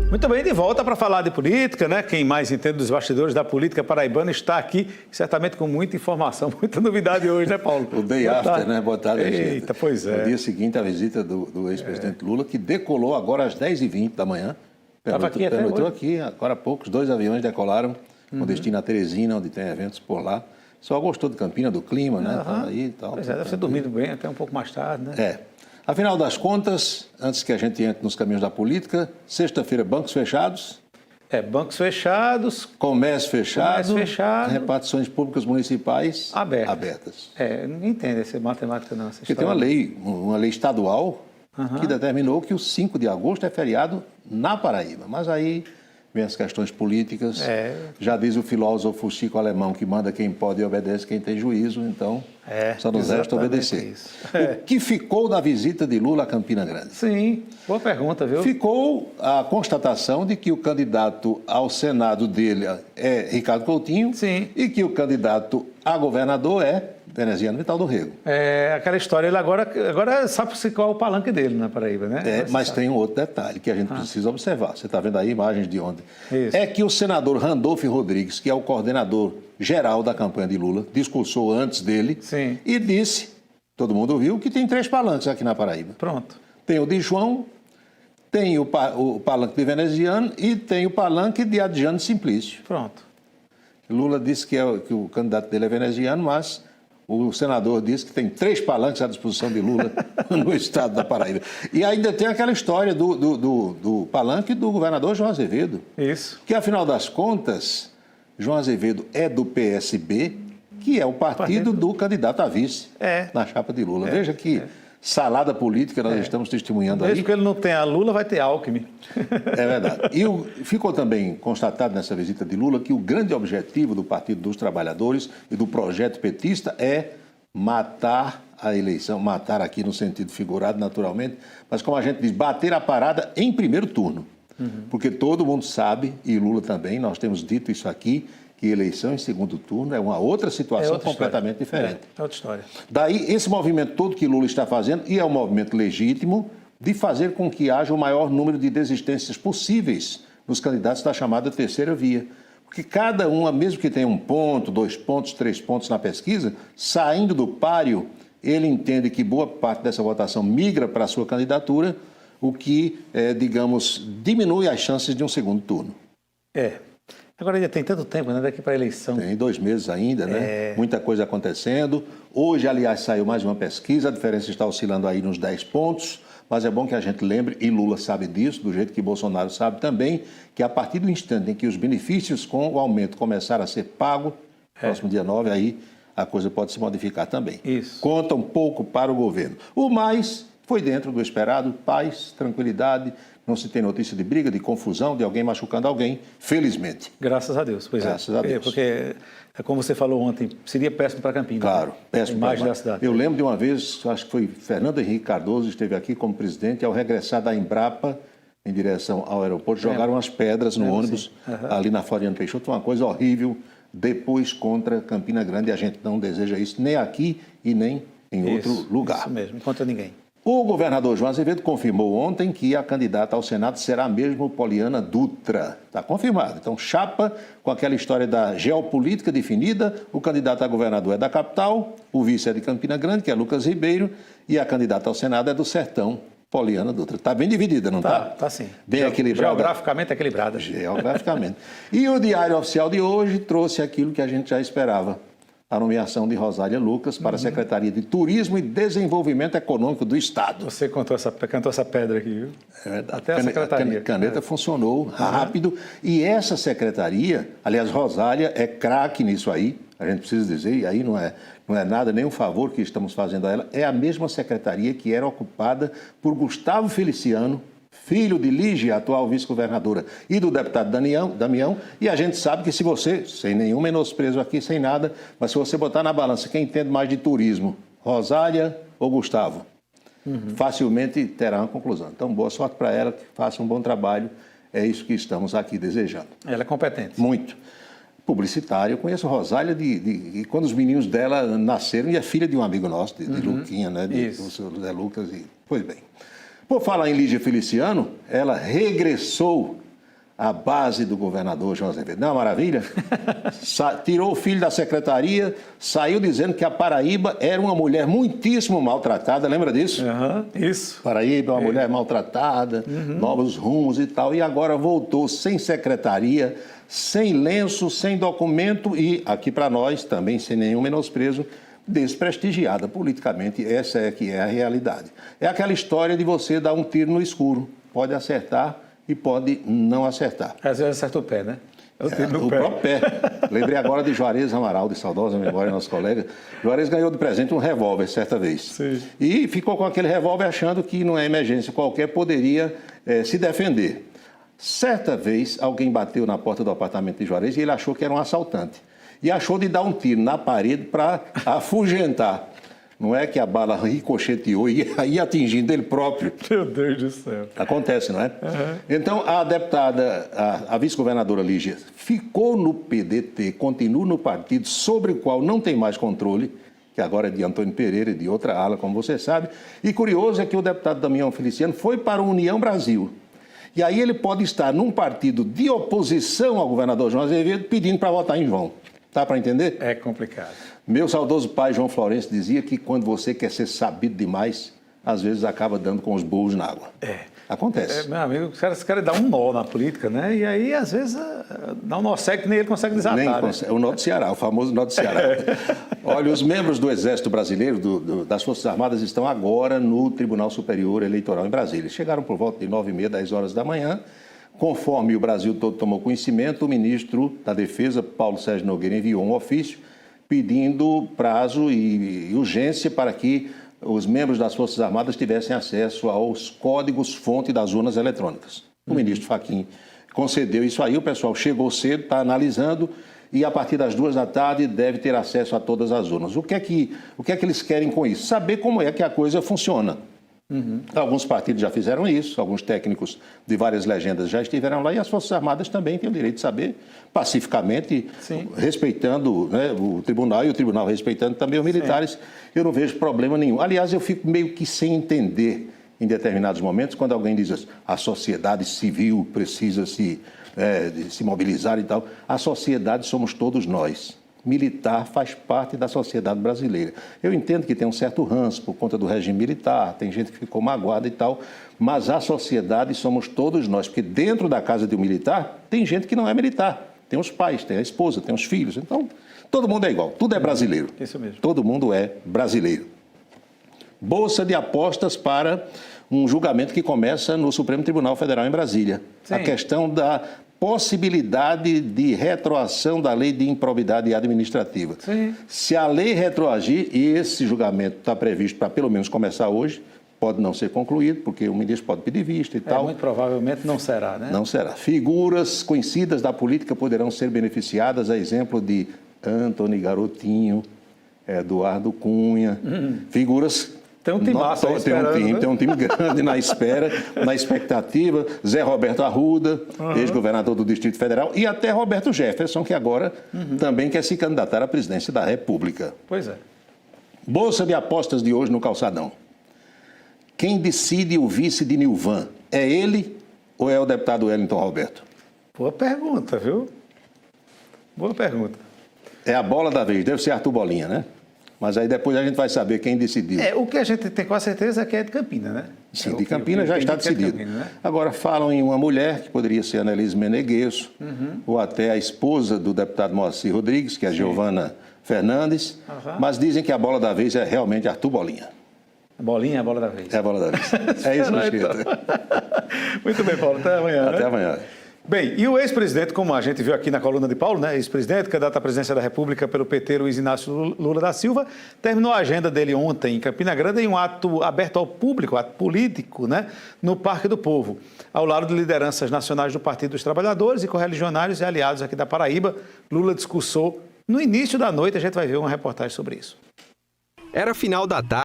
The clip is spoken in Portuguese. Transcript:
Muito bem, de volta para falar de política, né? Quem mais entende dos bastidores da política paraibana está aqui, certamente com muita informação, muita novidade hoje, né, Paulo? O day after, né? Boa tarde, Eita, pois é. No dia seguinte, a visita do ex-presidente Lula, que decolou agora às 10h20 da manhã. Estava aqui até pernoitou hoje? aqui, agora há poucos, 2 aviões decolaram com destino a Teresina, onde tem eventos por lá. Só gostou de Campina, do clima, né? Tá aí e tal. Pois é, deve ter dormido bem até um pouco mais tarde, né? É. Afinal das contas, antes que a gente entre nos caminhos da política, sexta-feira, bancos fechados, Bancos fechados, comércio fechado, repartições públicas municipais abertas. Ninguém entende essa matemática não. Porque tem uma lei estadual que determinou que o 5 de agosto é feriado na Paraíba. Mas aí vem as questões políticas. Já diz o filósofo Chico Alemão que manda quem pode e obedece quem tem juízo, então só nos resta obedecer. O que ficou da visita de Lula a Campina Grande? Sim, boa pergunta, viu? Ficou a constatação de que o candidato ao Senado dele é Ricardo Coutinho. Sim. E que o candidato a governador é Veneziano Vital do Rego. É aquela história, ele agora sabe qual é o palanque dele na Paraíba, né? Mas tem um outro detalhe que a gente precisa observar. Você está vendo aí imagens de ontem. Isso. É que o senador Randolfo Rodrigues, que é o coordenador geral da campanha de Lula, discursou antes dele. Sim. E disse, todo mundo viu, que tem 3 palanques aqui na Paraíba. Pronto. Tem o de João, tem o palanque de Veneziano e tem o palanque de Adjano Simplício. Pronto. Lula disse que o candidato dele é veneziano, mas o senador disse que tem 3 palanques à disposição de Lula no estado da Paraíba. E ainda tem aquela história do palanque do governador João Azevedo. Isso. Que, afinal das contas, João Azevedo é do PSB, que é o partido do candidato a vice na chapa de Lula. Veja que salada política nós estamos testemunhando aí. Mesmo que ele não tenha Lula, vai ter Alckmin. É verdade. E ficou também constatado nessa visita de Lula que o grande objetivo do Partido dos Trabalhadores e do projeto petista é matar a eleição, matar aqui no sentido figurado, naturalmente, mas como a gente diz, bater a parada em primeiro turno. Porque todo mundo sabe, e Lula também, nós temos dito isso aqui, que eleição em segundo turno é uma outra situação completamente diferente. É outra história. Daí, esse movimento todo que Lula está fazendo, e é um movimento legítimo, de fazer com que haja o maior número de desistências possíveis nos candidatos da chamada terceira via. Porque cada uma, mesmo que tenha 1 ponto, 2 pontos, 3 pontos na pesquisa, saindo do páreo, ele entende que boa parte dessa votação migra para a sua candidatura, o que, digamos, diminui as chances de um segundo turno. Agora ainda tem tanto tempo, né? Daqui para a eleição. Tem 2 meses ainda, né? Muita coisa acontecendo. Hoje, aliás, saiu mais uma pesquisa, a diferença está oscilando aí nos 10 pontos, mas é bom que a gente lembre, e Lula sabe disso, do jeito que Bolsonaro sabe também, que a partir do instante em que os benefícios com o aumento começarem a ser pagos, próximo dia 9, aí a coisa pode se modificar também. Isso. Conta um pouco para o governo. O mais foi dentro do esperado, paz, tranquilidade. Não se tem notícia de briga, de confusão, de alguém machucando alguém, felizmente. Graças a Deus, pois Graças a Deus. Porque, como você falou ontem, seria péssimo para Campinas. Claro, péssimo para a imagem da cidade. Eu lembro de uma vez, acho que foi Fernando Henrique Cardoso, esteve aqui como presidente, ao regressar da Embrapa, em direção ao aeroporto, jogaram umas pedras no ônibus, ali na Floriano Peixoto, foi uma coisa horrível, depois contra Campina Grande, e a gente não deseja isso nem aqui e nem em outro lugar. Isso mesmo, contra ninguém. O governador João Azevedo confirmou ontem que a candidata ao Senado será mesmo Poliana Dutra. Está confirmado. Então, chapa com aquela história da geopolítica definida, o candidato a governador é da capital, o vice é de Campina Grande, que é Lucas Ribeiro, e a candidata ao Senado é do Sertão, Poliana Dutra. Está bem dividida, não está? Está sim. Bem equilibrada. Geograficamente equilibrada. Geograficamente. E o Diário Oficial de hoje trouxe aquilo que a gente já esperava. A nomeação de Rosália Lucas para a Secretaria de Turismo e Desenvolvimento Econômico do Estado. Você cantou essa pedra aqui, viu? É verdade. Até a secretaria. A caneta funcionou rápido. E essa secretaria, aliás, Rosália é craque nisso aí, a gente precisa dizer, e aí não é nada, nem um favor que estamos fazendo a ela, é a mesma secretaria que era ocupada por Gustavo Feliciano, filho de Lígia, atual vice-governadora, e do deputado Damião, e a gente sabe que se você, sem nenhum menosprezo aqui, sem nada, mas se você botar na balança quem entende mais de turismo, Rosália ou Gustavo, facilmente terá uma conclusão. Então, boa sorte para ela, que faça um bom trabalho, é isso que estamos aqui desejando. Ela é competente. Muito. Publicitária, eu conheço Rosália de quando os meninos dela nasceram, e é filha de um amigo nosso, de Luquinha, né, do seu José Lucas, pois bem. Por falar em Lígia Feliciano, ela regressou a base do governador João Azevedo. Não é uma maravilha? Tirou o filho da secretaria, saiu dizendo que a Paraíba era uma mulher muitíssimo maltratada, lembra disso? Isso. Paraíba é uma mulher maltratada, novos rumos e tal, e agora voltou sem secretaria, sem lenço, sem documento e, aqui para nós, também sem nenhum menosprezo, desprestigiada politicamente. Essa é que é a realidade. É aquela história de você dar um tiro no escuro. Pode acertar e pode não acertar. Às vezes acerta o pé, né? O próprio pé. Lembrei agora de Juarez Amaral, de saudosa memória, nosso colega. Juarez ganhou de presente um revólver certa vez. Sim. E ficou com aquele revólver achando que numa emergência qualquer poderia se defender. Certa vez, alguém bateu na porta do apartamento de Juarez e ele achou que era um assaltante. E achou de dar um tiro na parede para afugentar. Não é que a bala ricocheteou e ia atingindo ele próprio. Meu Deus do céu. Acontece, não é? Então, a deputada, a vice-governadora Lígia, ficou no PDT, continua no partido sobre o qual não tem mais controle, que agora é de Antônio Pereira e de outra ala, como você sabe. E curioso é que o deputado Damião Feliciano foi para a União Brasil. E aí ele pode estar num partido de oposição ao governador João Azevedo pedindo para votar em João. Dá para entender? É complicado. Meu saudoso pai, João Florencio, dizia que quando você quer ser sabido demais, às vezes acaba dando com os burros na água. Acontece. Meu amigo, os caras querem dar um nó na política, né? E aí, às vezes, dá um nó cego que nem ele consegue desatar. Nem consegue. O nó do Ceará, o famoso nó do Ceará. Olha, os membros do Exército Brasileiro, das Forças Armadas, estão agora no Tribunal Superior Eleitoral em Brasília. Chegaram por volta de 9h30, 10 horas da manhã. Conforme o Brasil todo tomou conhecimento, o ministro da Defesa, Paulo Sérgio Nogueira, enviou um ofício pedindo prazo e urgência para que os membros das Forças Armadas tivessem acesso aos códigos-fonte das urnas eletrônicas. O ministro Fachin concedeu isso aí, o pessoal chegou cedo, está analisando e a partir das 2 da tarde deve ter acesso a todas as urnas. O que é que eles querem com isso? Saber como é que a coisa funciona. Alguns partidos já fizeram isso, alguns técnicos de várias legendas já estiveram lá e as Forças Armadas também têm o direito de saber, pacificamente, respeitando, né, o tribunal e o tribunal respeitando também os militares. Eu não vejo problema nenhum. Aliás, eu fico meio que sem entender em determinados momentos quando alguém diz assim, a sociedade civil precisa se mobilizar e tal. A sociedade somos todos nós. Militar faz parte da sociedade brasileira. Eu entendo que tem um certo ranço por conta do regime militar, tem gente que ficou magoada e tal, mas a sociedade somos todos nós, porque dentro da casa de um militar tem gente que não é militar. Tem os pais, tem a esposa, tem os filhos. Então, todo mundo é igual, tudo é brasileiro. Isso mesmo. Todo mundo é brasileiro. Bolsa de apostas para um julgamento que começa no Supremo Tribunal Federal em Brasília. Sim. A questão da possibilidade de retroação da lei de improbidade administrativa. Sim. Se a lei retroagir, e esse julgamento está previsto para pelo menos começar hoje, pode não ser concluído, porque o ministro pode pedir vista e tal. Muito provavelmente não será, né? Não será. Figuras conhecidas da política poderão ser beneficiadas, a exemplo de Antony Garotinho, Eduardo Cunha, figuras... Tem um time massa aí esperando, tem um time grande na espera, na expectativa. Zé Roberto Arruda, ex-governador do Distrito Federal, e até Roberto Jefferson, que agora também quer se candidatar à presidência da República. Pois é. Bolsa de apostas de hoje no Calçadão. Quem decide o vice de Nilvan? É ele ou é o deputado Wellington Roberto? Boa pergunta, viu? Boa pergunta. É a bola da vez, deve ser Arthur Bolinha, né? Mas aí depois a gente vai saber quem decidiu. O que a gente tem quase certeza é que é de Campina, né? Sim, de Campina já está decidido. Campina, né? Agora falam em uma mulher, que poderia ser a Annelise Meneguesso, ou até a esposa do deputado Moacir Rodrigues, que é a Giovana Fernandes, mas dizem que a bola da vez é realmente Arthur Bolinha. Bolinha é a bola da vez. É a bola da vez. É isso, Mesquita. Muito bem, Paulo. Até amanhã. Até amanhã. Bem, e o ex-presidente, como a gente viu aqui na coluna de Paulo, né, ex-presidente, candidato à presidência da República pelo PT, Luiz Inácio Lula da Silva, terminou a agenda dele ontem em Campina Grande em um ato aberto ao público, ato político, né, no Parque do Povo, ao lado de lideranças nacionais do Partido dos Trabalhadores e correligionários e aliados aqui da Paraíba. Lula discursou no início da noite, a gente vai ver uma reportagem sobre isso. Era final da tarde.